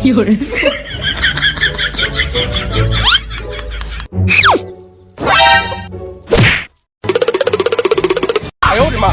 有人。哎呦我的妈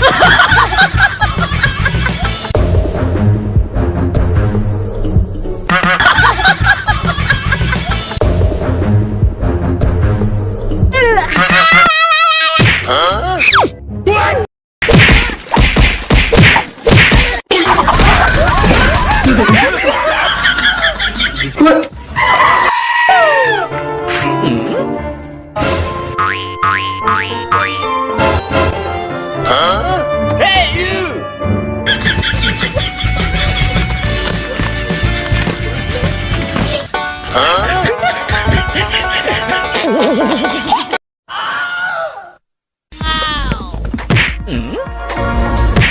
！Hey you！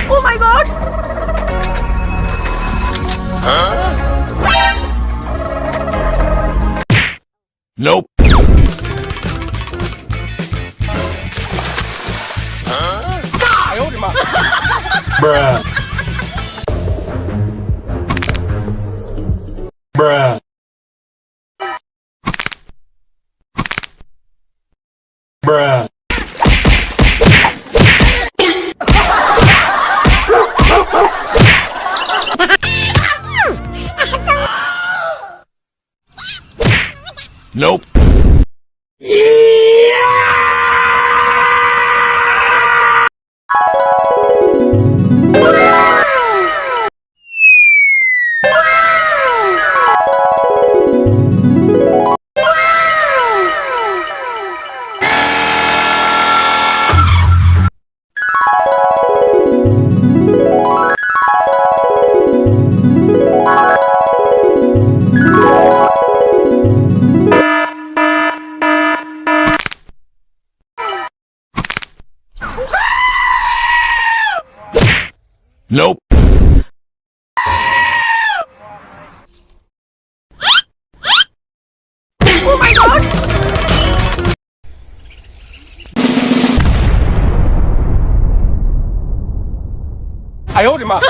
Oh my god! Nope. Bruh. Bruh. Bruh. Nope. Nope. Oh my god! Eh呦我的妈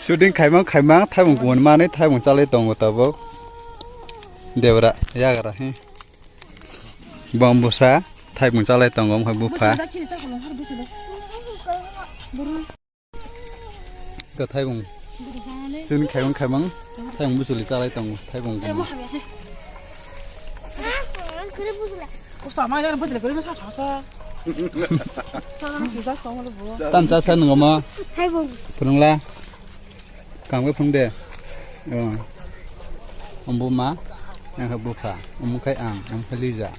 ！Shooting kaimang thai mong kuan mane thai mong chale tong tabo debra yagara he bombusa thai mong chale tong gom ha bufa ka thai mong sin kaimang thai mong busuli chale tong thai mong gom tan cha san ngom ma thai mong phung la cảm cái phong đề ông bố má em học bố phà ông khai ảng ông khai ly giả